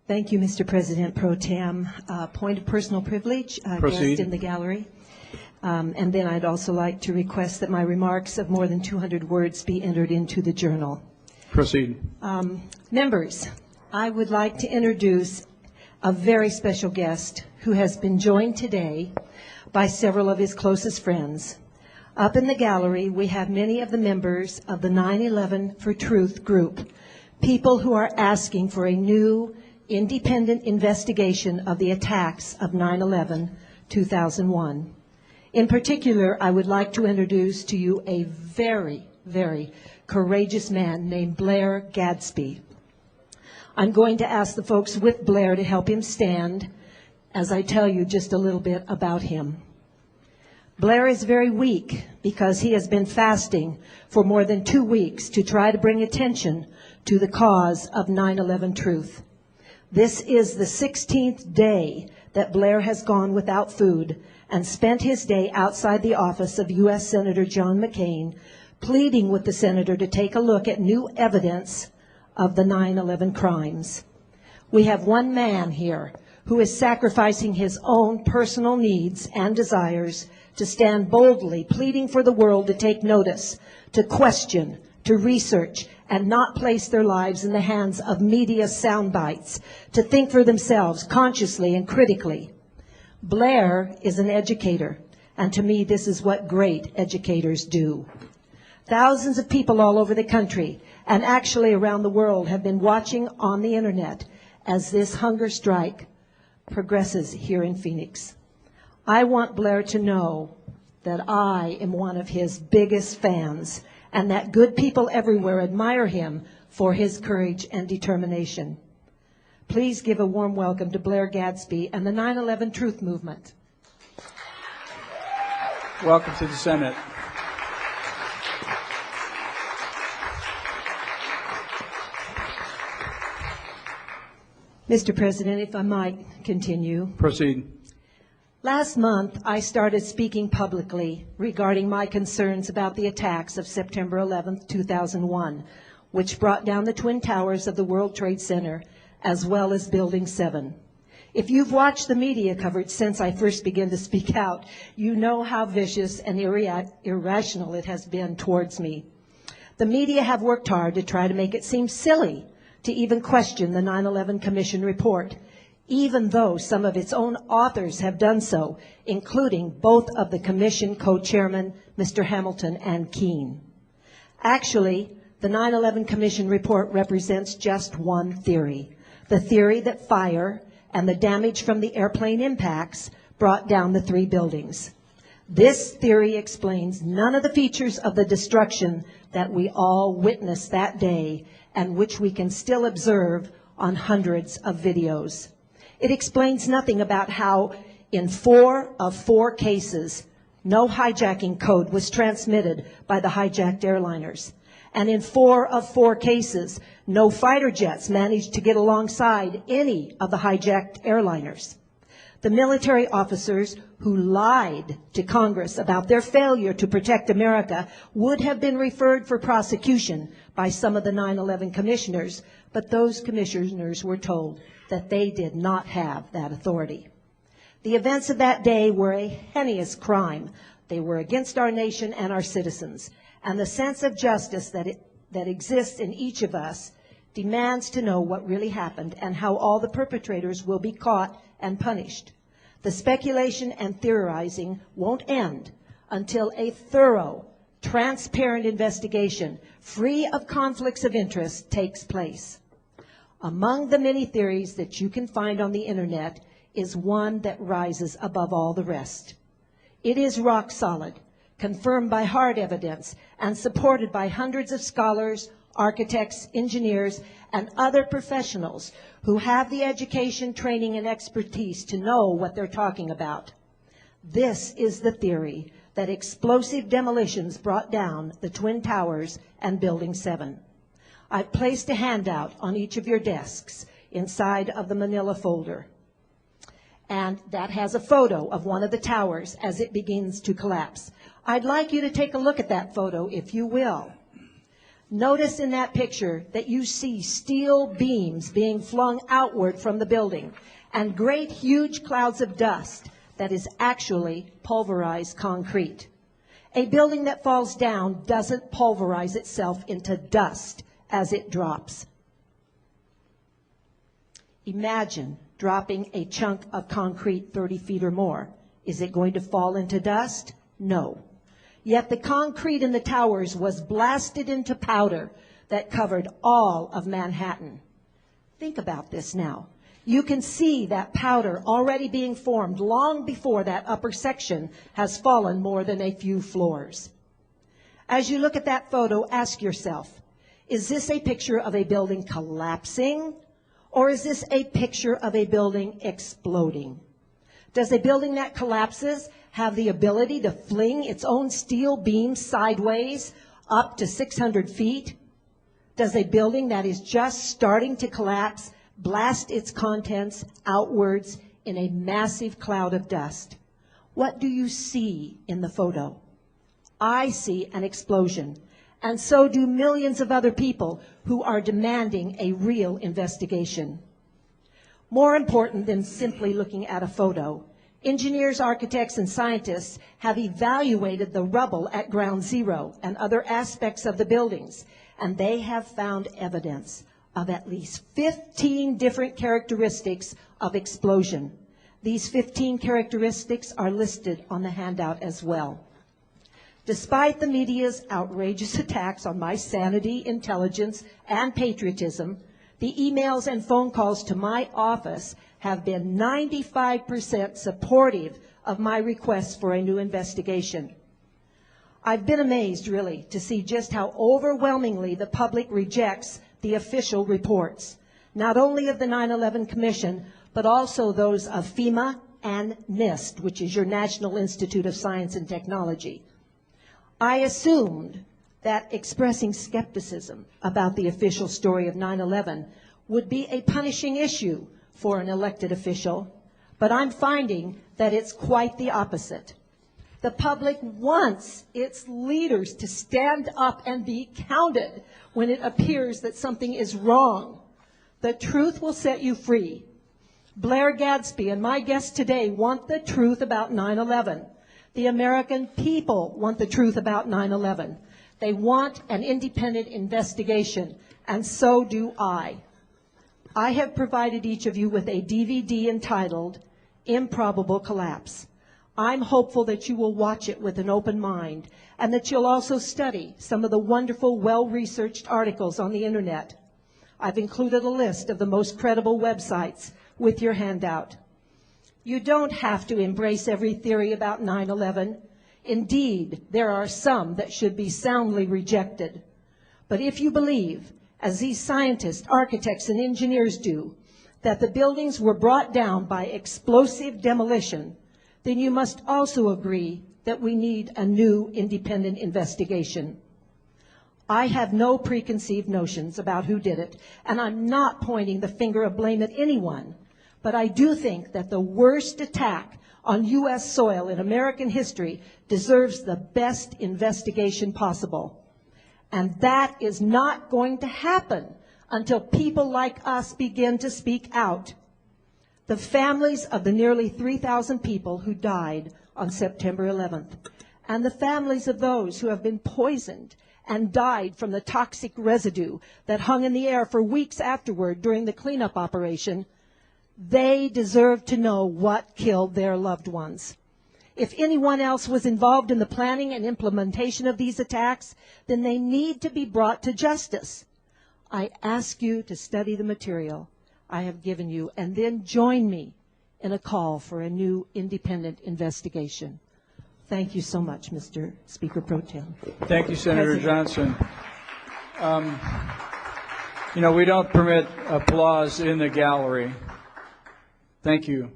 Thank you, Mr. President Pro Tem. Point of personal privilege, guest in the gallery. And then I'd also like to request that my remarks of more than 200 words be entered into the journal. Proceed. Members, I would like to introduce a very special guest who has been joined today by several of his closest friends. Up in the gallery, we have many of the members of the 9/11 for Truth group, people who are asking for a new, independent investigation of the attacks of 9/11/2001. In particular, I would like to introduce to you a very, very courageous man named Blair Gadsby. I'm going to ask the folks with Blair to help him stand as I tell you just a little bit about him. Blair is very weak because he has been fasting for more than 2 weeks to try to bring attention to the cause of 9/11 truth. This is the 16th day that Blair has gone without food and spent his day outside the office of U.S. Senator John McCain, pleading with the senator to take a look at new evidence of the 9/11 crimes. We have one man here who is sacrificing his own personal needs and desires to stand boldly, pleading for the world to take notice, to question, to research, and not place their lives in the hands of media sound bites, to think for themselves consciously and critically. Blair is an educator, and to me this is what great educators do. Thousands of people all over the country, and actually around the world, have been watching on the internet as this hunger strike progresses here in Phoenix. I want Blair to know that I am one of his biggest fans, and that good people everywhere admire him for his courage and determination. Please give a warm welcome to Blair Gadsby and the 9/11 Truth Movement. Welcome to the Senate. Mr. President, if I might continue. Proceed. Last month, I started speaking publicly regarding my concerns about the attacks of September 11th, 2001, which brought down the Twin Towers of the World Trade Center, as well as Building 7. If you've watched the media coverage since I first began to speak out, you know how vicious and irrational it has been towards me. The media have worked hard to try to make it seem silly to even question the 9/11 Commission report, even though some of its own authors have done so, including both of the Commission co-chairmen, Mr. Hamilton and Keene. Actually, the 9/11 Commission report represents just one theory, the theory that fire and the damage from the airplane impacts brought down the 3 buildings. This theory explains none of the features of the destruction that we all witnessed that day and which we can still observe on hundreds of videos. It explains nothing about how in 4 of 4 cases, no hijacking code was transmitted by the hijacked airliners. And in 4 of 4 cases, no fighter jets managed to get alongside any of the hijacked airliners. The military officers who lied to Congress about their failure to protect America would have been referred for prosecution by some of the 9/11 commissioners, but those commissioners were told that they did not have that authority. The events of that day were a heinous crime. They were against our nation and our citizens, and the sense of justice that exists in each of us demands to know what really happened and how all the perpetrators will be caught and punished. The speculation and theorizing won't end until a thorough, transparent investigation, free of conflicts of interest, takes place. Among the many theories that you can find on the internet is one that rises above all the rest. It is rock solid, confirmed by hard evidence, and supported by hundreds of scholars, architects, engineers, and other professionals who have the education, training, and expertise to know what they're talking about. This is the theory that explosive demolitions brought down the Twin Towers and Building 7. I've placed a handout on each of your desks inside of the manila folder, and that has a photo of one of the towers as it begins to collapse. I'd like you to take a look at that photo, if you will. Notice in that picture that you see steel beams being flung outward from the building and great huge clouds of dust that is actually pulverized concrete. A building that falls down doesn't pulverize itself into dust as it drops. Imagine dropping a chunk of concrete 30 feet or more. Is it going to fall into dust? No. Yet the concrete in the towers was blasted into powder that covered all of Manhattan. Think about this now. You can see that powder already being formed long before that upper section has fallen more than a few floors. As you look at that photo, ask yourself, is this a picture of a building collapsing, or is this a picture of a building exploding? Does a building that collapses have the ability to fling its own steel beams sideways up to 600 feet? Does a building that is just starting to collapse blast its contents outwards in a massive cloud of dust? What do you see in the photo? I see an explosion, and so do millions of other people who are demanding a real investigation. More important than simply looking at a photo, engineers, architects, and scientists have evaluated the rubble at ground zero and other aspects of the buildings, and they have found evidence of at least 15 different characteristics of explosion. These 15 characteristics are listed on the handout as well. Despite the media's outrageous attacks on my sanity, intelligence, and patriotism, the emails and phone calls to my office have been 95% supportive of my request for a new investigation. I've been amazed, really, to see just how overwhelmingly the public rejects the official reports, not only of the 9/11 Commission, but also those of FEMA and NIST, which is your National Institute of Science and Technology. I assumed that expressing skepticism about the official story of 9/11 would be a punishing issue for an elected official, but I'm finding that it's quite the opposite. The public wants its leaders to stand up and be counted when it appears that something is wrong. The truth will set you free. Blair Gadsby and my guests today want the truth about 9/11. The American people want the truth about 9/11. They want an independent investigation, and so do I. I have provided each of you with a DVD entitled Improbable Collapse. I'm hopeful that you will watch it with an open mind and that you'll also study some of the wonderful, well-researched articles on the internet. I've included a list of the most credible websites with your handout. You don't have to embrace every theory about 9/11. Indeed, there are some that should be soundly rejected. But if you believe, as these scientists, architects, and engineers do, that the buildings were brought down by explosive demolition, then you must also agree that we need a new independent investigation. I have no preconceived notions about who did it, and I'm not pointing the finger of blame at anyone, but I do think that the worst attack on U.S. soil in American history deserves the best investigation possible. And that is not going to happen until people like us begin to speak out. The families of the nearly 3,000 people who died on September 11th, and the families of those who have been poisoned and died from the toxic residue that hung in the air for weeks afterward during the cleanup operation, they deserve to know what killed their loved ones. If anyone else was involved in the planning and implementation of these attacks, then they need to be brought to justice. I ask you to study the material I have given you and then join me in a call for a new independent investigation. Thank you so much, Mr. Speaker Pro Tem. Thank you, Senator President. Johnson. We don't permit applause in the gallery. Thank you.